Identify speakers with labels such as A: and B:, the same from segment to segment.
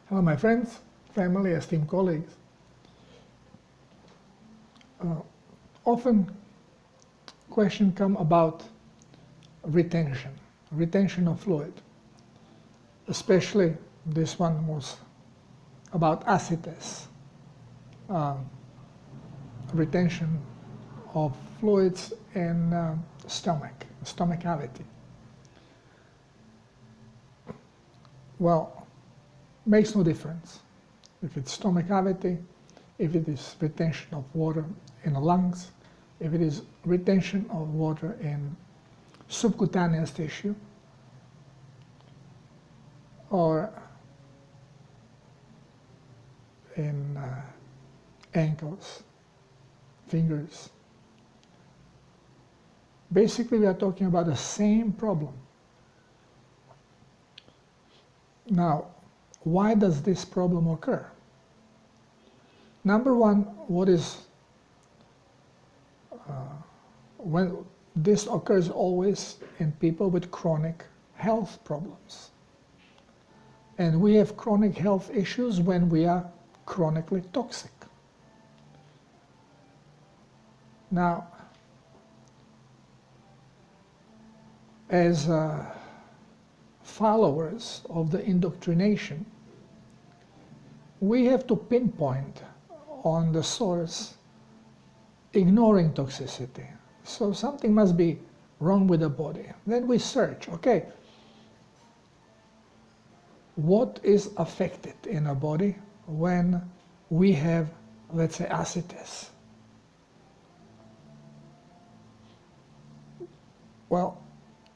A: Hello my friends, family, esteemed colleagues. Often questions come about retention of fluid. Especially this one was about ascites, retention of fluids in stomach cavity. Well, makes no difference if it's stomach cavity, if it is retention of water in the lungs, if it is retention of water in subcutaneous tissue, or in ankles, fingers. Basically, we are talking about the same problem. Now, why does this problem occur? Number one, when this occurs always in people with chronic health problems. And we have chronic health issues when we are chronically toxic. Now, as followers of the indoctrination, we have to pinpoint on the source, ignoring toxicity. So something must be wrong with the body. Then we search, okay, what is affected in our body when we have, let's say, ascites? Well,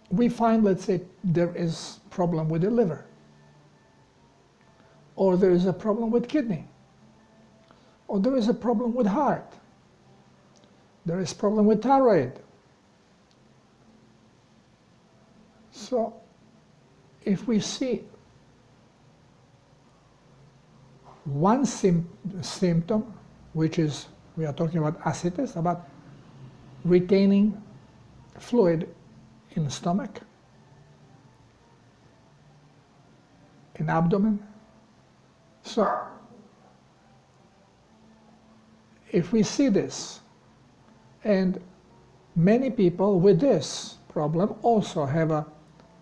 A: we find, let's say, there is problem with the liver, or there is a problem with kidney, or there is a problem with heart, there is problem with thyroid. So if we see one symptom, which is, we are talking about ascites, about retaining fluid in the stomach, in abdomen. So if we see this, and many people with this problem also have a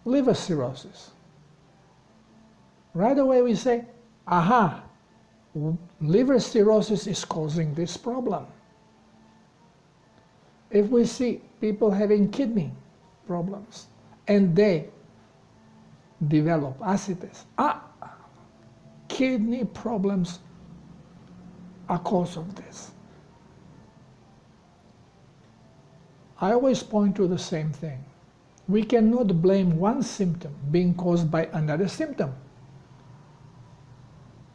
A: liver cirrhosis, right away we say, aha, liver cirrhosis is causing this problem. If we see people having kidney problems and they develop ascites, kidney problems are cause of this. I always point to the same thing. We cannot blame one symptom being caused by another symptom.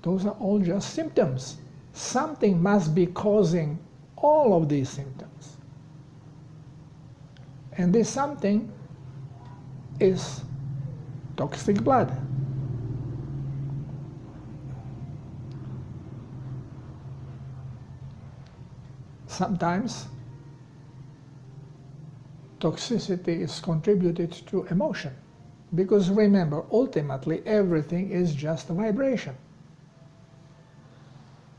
A: Those are all just symptoms. Something must be causing all of these symptoms. And this something is toxic blood. Sometimes toxicity is contributed to emotion, because remember, ultimately everything is just a vibration.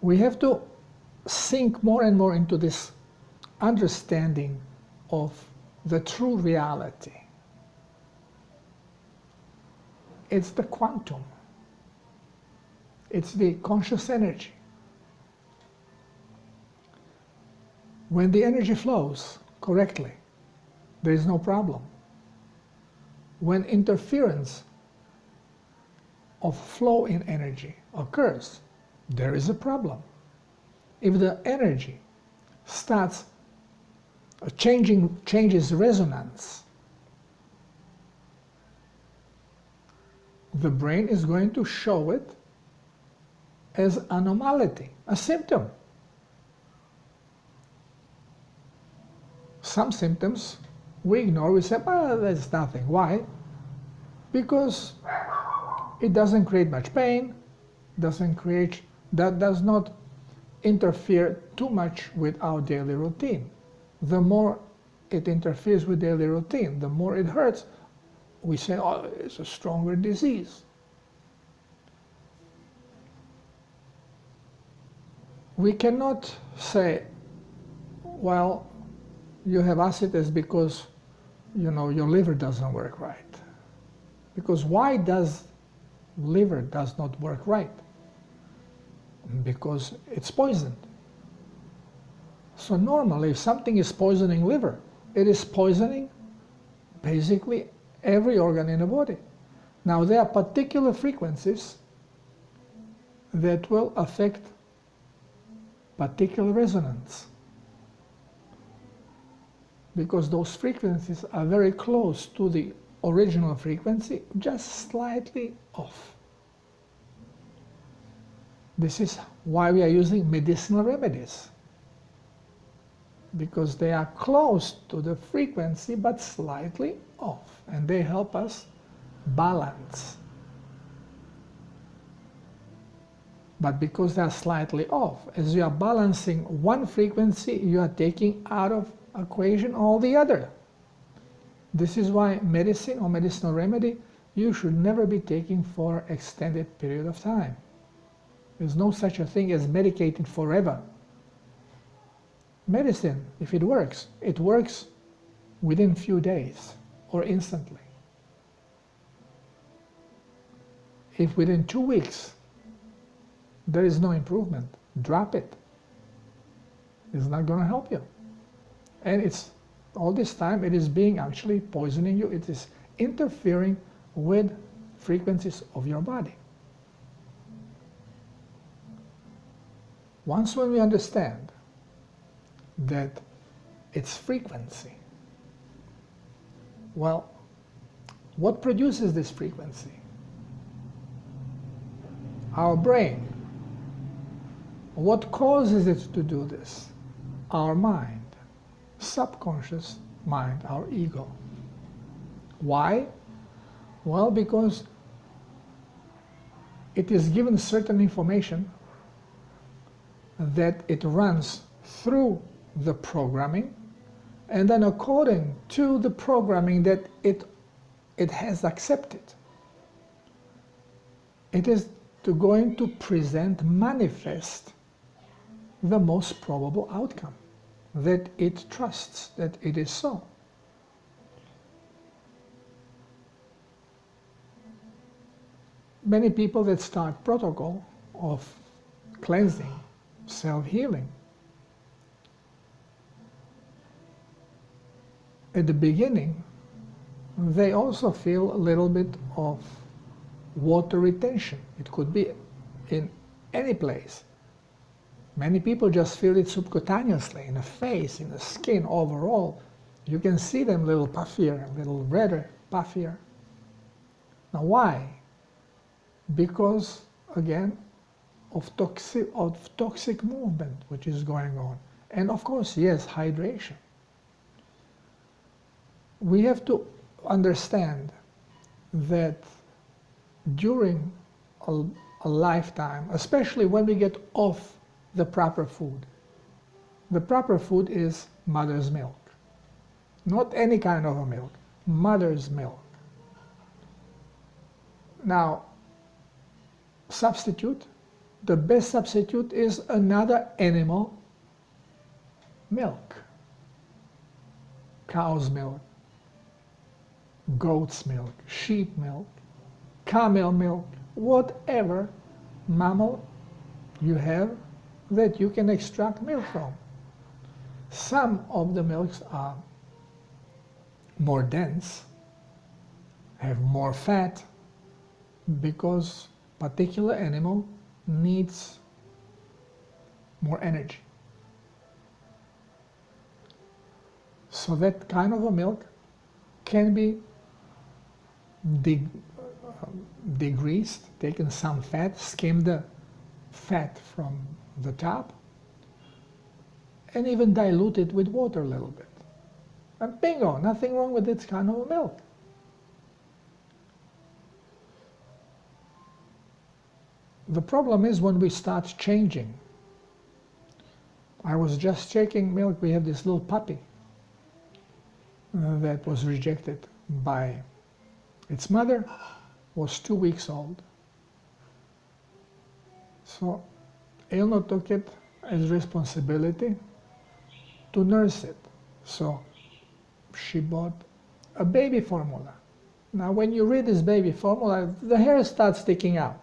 A: We have to sink more and more into this understanding of the true reality. It's the quantum. It's the conscious energy. When the energy flows correctly, there is no problem. When interference of flow in energy occurs, there is a problem. If the energy starts changes resonance, the brain is going to show it as anomality, a symptom. Some symptoms we ignore, we say, well, there's nothing. Why? Because it doesn't create much pain, that does not interfere too much with our daily routine. The more it interferes with daily routine, the more it hurts. We say, oh, it's a stronger disease. We cannot say, well, you have ascites because, you know, your liver doesn't work right. Because why does liver does not work right? Because it's poisoned. So normally, if something is poisoning liver, it is poisoning basically every organ in the body. Now, there are particular frequencies that will affect particular resonance, because those frequencies are very close to the original frequency, just slightly off. This is why we are using medicinal remedies, because they are close to the frequency but slightly off, and they help us balance. But because they are slightly off, as you are balancing one frequency, you are taking out of equation all the other. This is why medicine or medicinal remedy you should never be taking for extended period of time. There's no such a thing as medicating forever. Medicine, if it works within few days or instantly. If within 2 weeks there is no improvement, drop it. It's not going to help you. And it's all this time it is being actually poisoning you. It is interfering with frequencies of your body. Once when we understand that it's frequency, well, what produces this frequency? Our brain. What causes it to do this? Our mind, subconscious mind, our ego. Why? Well, because it is given certain information that it runs through the programming, and then according to the programming that it has accepted, it is going to present, manifest the most probable outcome, that it trusts that it is so. Many people that start protocol of cleansing, self-healing, at the beginning they also feel a little bit of water retention. It could be in any place. Many people just feel it subcutaneously, in the face, in the skin, overall. You can see them a little puffier, a little redder, puffier. Now why? Because, again, of toxic movement which is going on. And of course, yes, hydration. We have to understand that during a lifetime, especially when we get off the proper food. The proper food is mother's milk. Not any kind of a milk, mother's milk. Now, substitute, the best substitute is another animal milk. Cow's milk, goat's milk, sheep milk, camel milk, whatever mammal you have that you can extract milk from. Some of the milks are more dense, have more fat, because particular animal needs more energy. So that kind of a milk can be degreased, taken some fat, skim the fat from the top, and even dilute it with water a little bit. And bingo, nothing wrong with this kind of milk. The problem is when we start changing. I was just checking milk. We have this little puppy that was rejected by its mother, was 2 weeks old. So Elno took it has responsibility to nurse it. So she bought a baby formula. Now when you read this baby formula, the hair starts sticking out.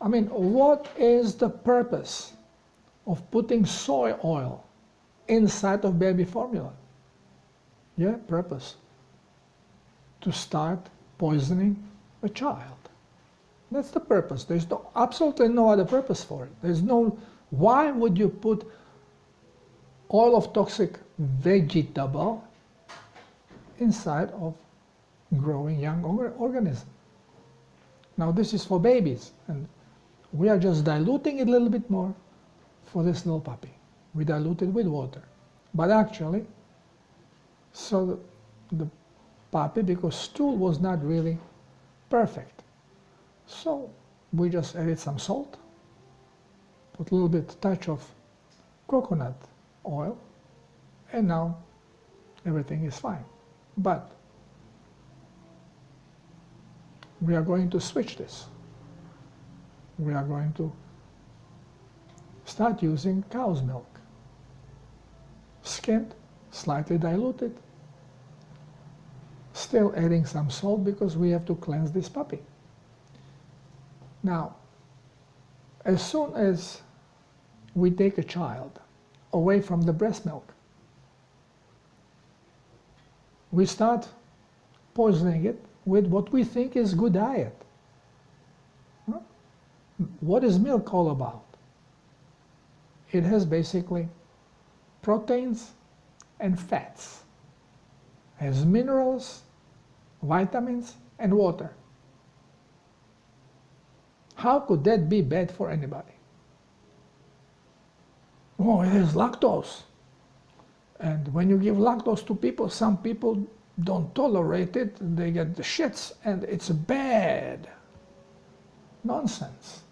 A: I mean, what is the purpose of putting soy oil inside of baby formula? Yeah, purpose. To start poisoning a child. That's the purpose. There's absolutely no other purpose for it. There's no, why would you put oil of toxic vegetable inside of growing young organism? Now this is for babies, and we are just diluting it a little bit more for this little puppy. We dilute it with water. But actually, so the puppy, because stool was not really perfect, so we just added some salt, put a little bit touch of coconut oil, and now everything is fine. But we are going to switch this. We are going to start using cow's milk, skimmed, slightly diluted, still adding some salt because we have to cleanse this puppy. Now, as soon as we take a child away from the breast milk, we start poisoning it with what we think is good diet. What is milk all about? It has basically proteins and fats. It has minerals, vitamins, and water. How could that be bad for anybody? Oh, it has lactose. And when you give lactose to people, some people don't tolerate it, they get the shits, and it's bad. Nonsense.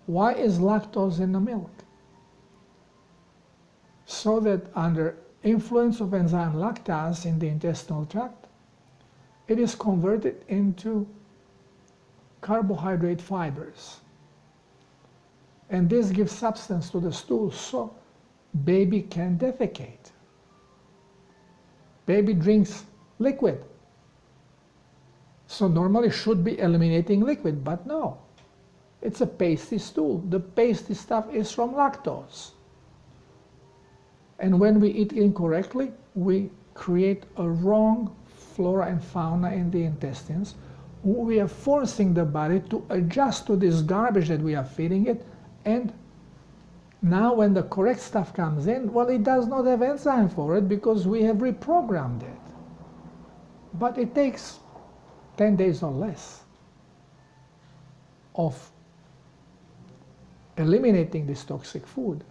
A: Why is lactose in the milk? So that under influence of enzyme lactase in the intestinal tract, it is converted into carbohydrate fibers. And this gives substance to the stool so baby can defecate. Baby drinks liquid. So normally should be eliminating liquid, but no. It's a pasty stool. The pasty stuff is from lactose. And when we eat incorrectly, we create a wrong flora and fauna in the intestines. We are forcing the body to adjust to this garbage that we are feeding it, and now when the correct stuff comes in, well, it does not have enzyme for it because we have reprogrammed it. But it takes 10 days or less of eliminating this toxic food,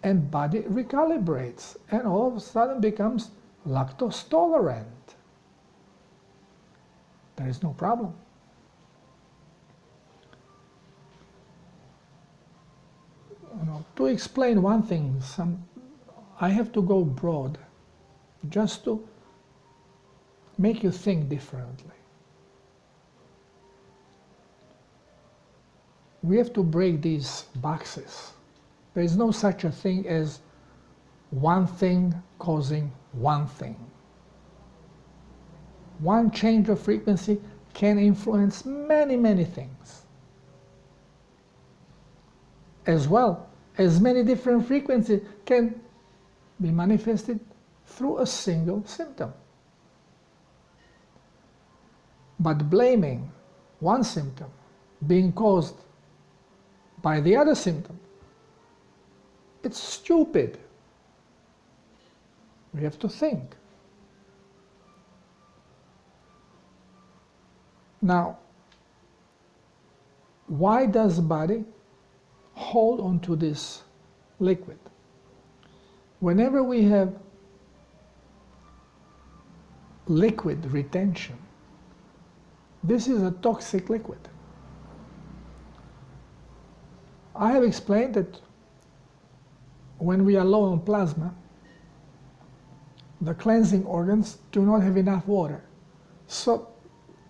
A: and body recalibrates and all of a sudden becomes lactose tolerant. There is no problem. To explain one thing, I have to go broad just to make you think differently. We have to break these boxes. There is no such a thing as one thing causing one thing. One change of frequency can influence many, many things. As well as many different frequencies can be manifested through a single symptom. But blaming one symptom being caused by the other symptom, it's stupid. We have to think. Now, why does the body hold on to this liquid? Whenever we have liquid retention, this is a toxic liquid. I have explained that when we are low on plasma, the cleansing organs do not have enough water. So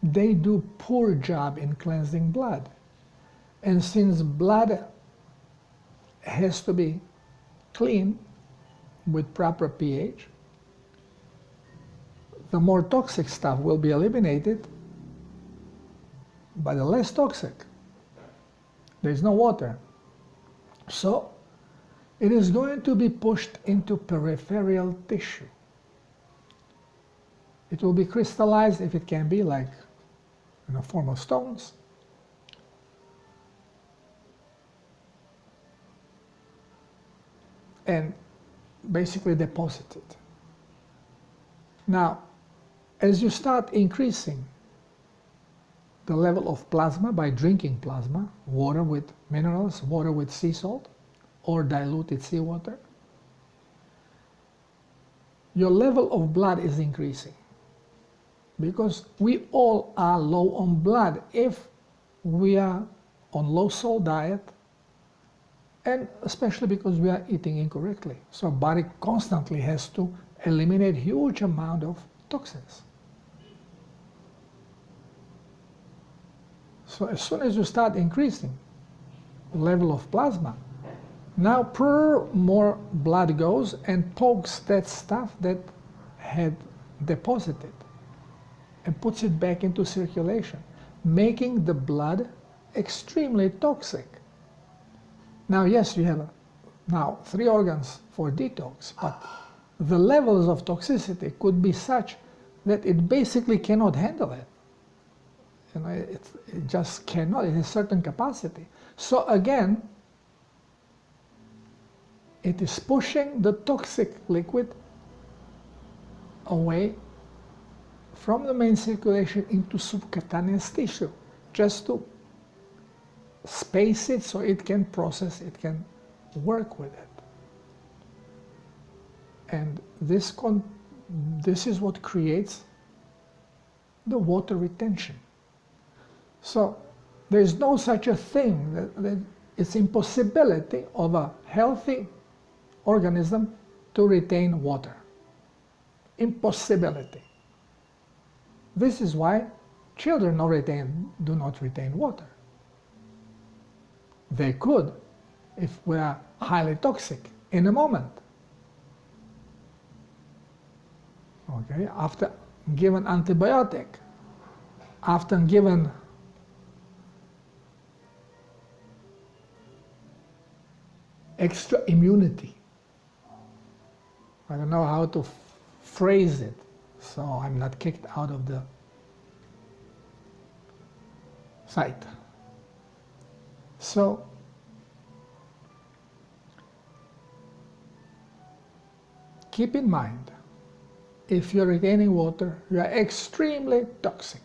A: they do poor job in cleansing blood. And since blood has to be clean with proper pH, the more toxic stuff will be eliminated, but the less toxic. There is no water. So it is going to be pushed into peripheral tissue. It will be crystallized, if it can be, like in the form of stones. And basically deposited. Now, as you start increasing the level of plasma by drinking plasma, water with minerals, water with sea salt, or diluted seawater, your level of blood is increasing. Because we all are low on blood if we are on low salt diet, and especially because we are eating incorrectly. So body constantly has to eliminate huge amount of toxins. So as soon as you start increasing the level of plasma, now more blood goes and pokes that stuff that had deposited and puts it back into circulation, making the blood extremely toxic. Now, yes, you have now 3 organs for detox, but the levels of toxicity could be such that it basically cannot handle it. You know, it just cannot. It has certain capacity. So again, it is pushing the toxic liquid away from the main circulation into subcutaneous tissue, just to space it so it can process, it can work with it. And this is what creates the water retention. So there is no such a thing, that it's impossibility of a healthy organism to retain water. Impossibility. This is why children do not retain water. They could if we are highly toxic in a moment. Okay, after given antibiotic, after given extra immunity. I don't know how to phrase it, so I'm not kicked out of the site. So, keep in mind, if you're retaining water, you are extremely toxic.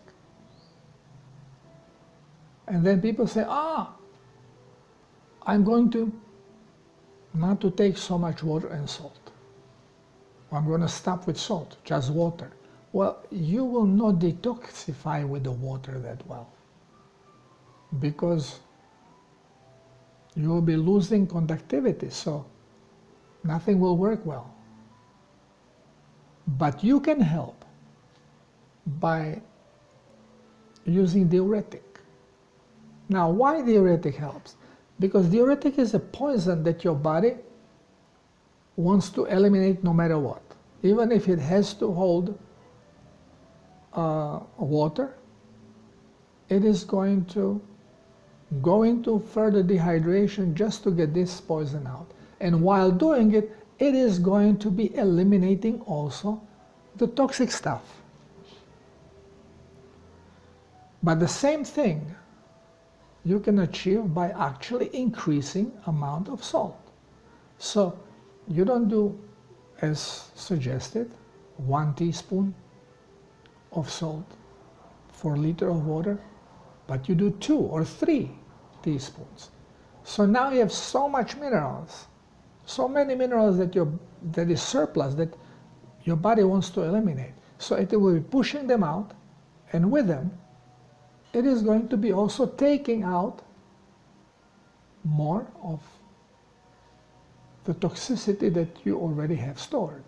A: And then people say, I'm going to not to take so much water and salt. I'm going to stop with salt, just water. Well, you will not detoxify with the water that well, because you will be losing conductivity, so nothing will work well. But you can help by using diuretic. Now, why diuretic helps? Because diuretic is a poison that your body wants to eliminate no matter what. Even if it has to hold water, it is going to go into further dehydration just to get this poison out. And while doing it, it is going to be eliminating also the toxic stuff. But the same thing you can achieve by actually increasing amount of salt. So you don't do, as suggested, 1 teaspoon of salt for a liter of water, but you do 2 or 3 teaspoons. So now you have so much minerals, so many minerals that is surplus that your body wants to eliminate. So it will be pushing them out, and with them, it is going to be also taking out more of the toxicity that you already have stored.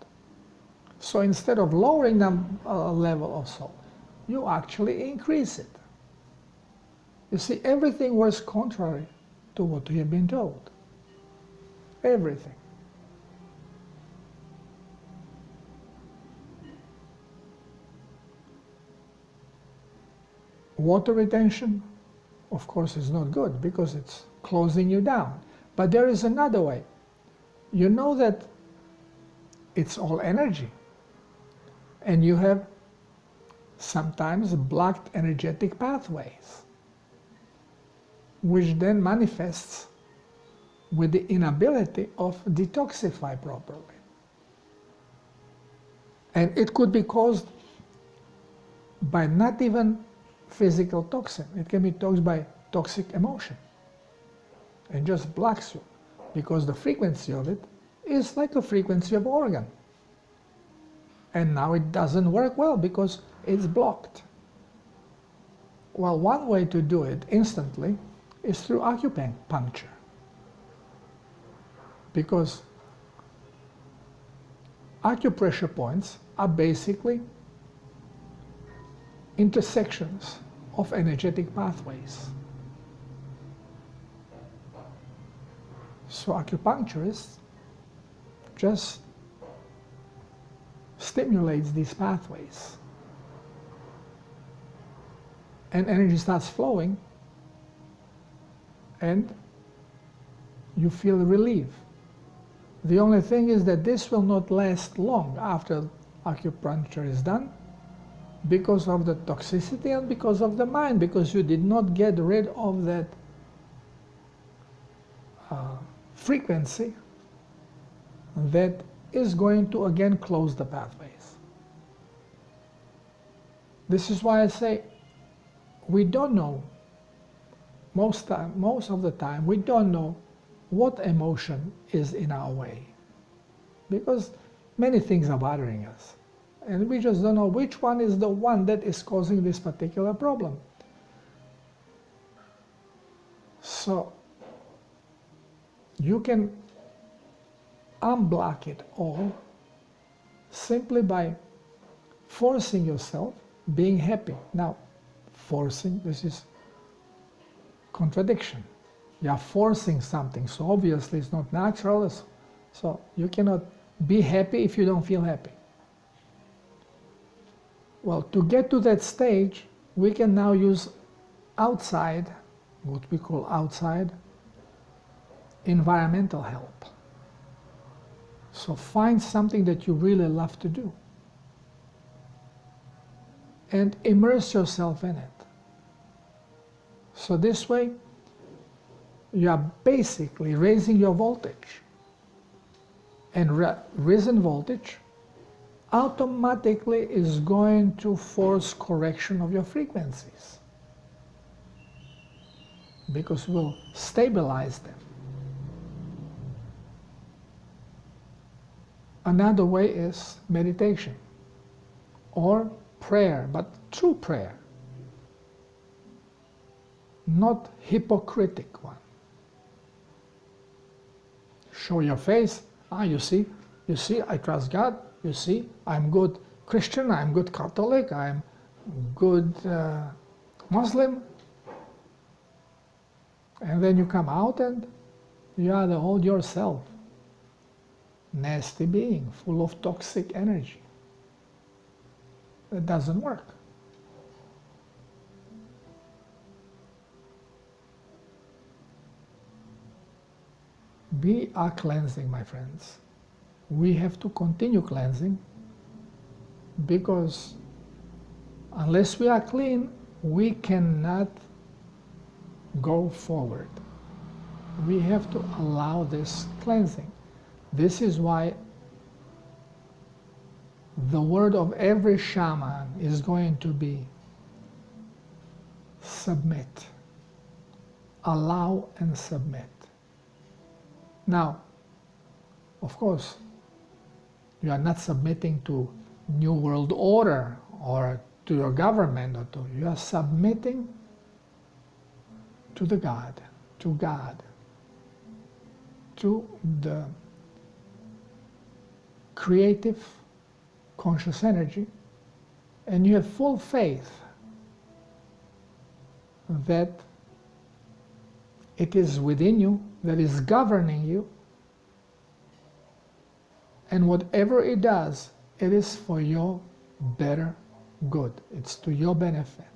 A: So instead of lowering the level of salt, you actually increase it. You see, everything was contrary to what we have been told. Everything. Water retention, of course, is not good because it's closing you down. But there is another way. You know that it's all energy. And you have sometimes blocked energetic pathways, which then manifests with the inability of detoxify properly. And it could be caused by not even physical toxin. It can be caused by toxic emotion and just blocks you because the frequency of it is like the frequency of organ. And now it doesn't work well because it's blocked. Well, one way to do it instantly is through acupuncture. Because acupressure points are basically intersections of energetic pathways. So acupuncturists just stimulates these pathways. And energy starts flowing and you feel relief. The only thing is that this will not last long after acupuncture is done because of the toxicity and because of the mind, because you did not get rid of that frequency that is going to again close the pathways. This is why I say we don't know, most of the time, we don't know what emotion is in our way. Because many things are bothering us. And we just don't know which one is the one that is causing this particular problem. So you can unblock it all simply by forcing yourself being happy. Now, forcing, this is contradiction. You are forcing something, so obviously it's not natural, so you cannot be happy if you don't feel happy. Well, to get to that stage, we can now use outside, what we call outside, environmental help. So find something that you really love to do and immerse yourself in it. So this way, you are basically raising your voltage. And risen voltage automatically is going to force correction of your frequencies because we'll stabilize them. Another way is meditation or prayer, but true prayer, not hypocritic one. Show your face. You see, I trust God. You see, I'm good Christian, I'm good Catholic, I'm good Muslim. And then you come out and you are the old yourself. Nasty being, full of toxic energy. That doesn't work. We are cleansing, my friends. We have to continue cleansing because unless we are clean, we cannot go forward. We have to allow this cleansing. This is why the word of every shaman is going to be submit. Allow and submit. Now, of course, you are not submitting to New World Order or to your government, you are submitting to the God, to the creative conscious energy, and you have full faith that It is within you, that is governing you. And whatever it does, it is for your better good. It's to your benefit.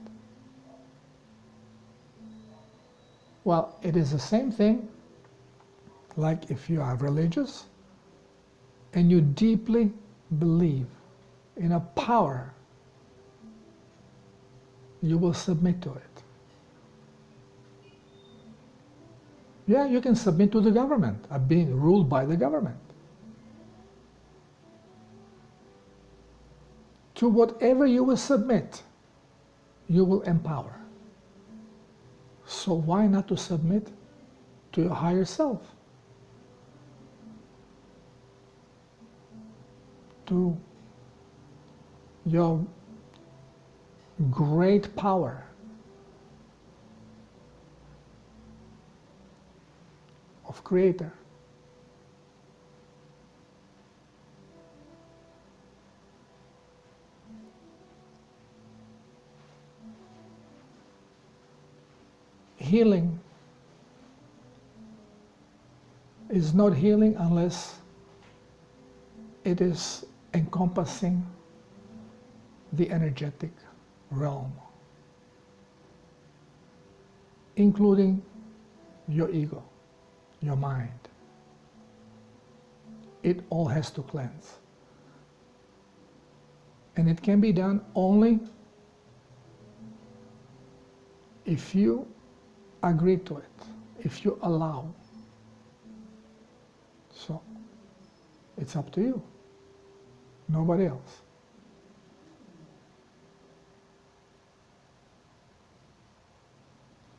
A: Well, it is the same thing like if you are religious and you deeply believe in a power, you will submit to it. Yeah, you can submit to the government, being ruled by the government. To whatever you will submit, you will empower. So why not to submit to your higher self? To your great power of Creator. Healing is not healing unless it is encompassing the energetic realm, including your ego, your mind. It all has to cleanse. And it can be done only if you agree to it, if you allow. So, it's up to you, nobody else.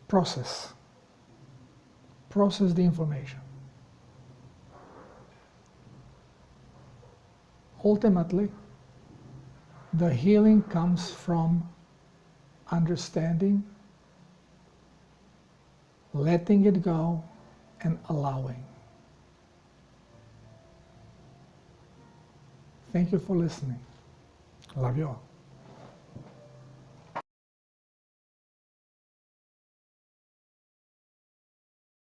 A: Process the information. Ultimately, the healing comes from understanding, letting it go, and allowing. Thank you for listening. Love you all.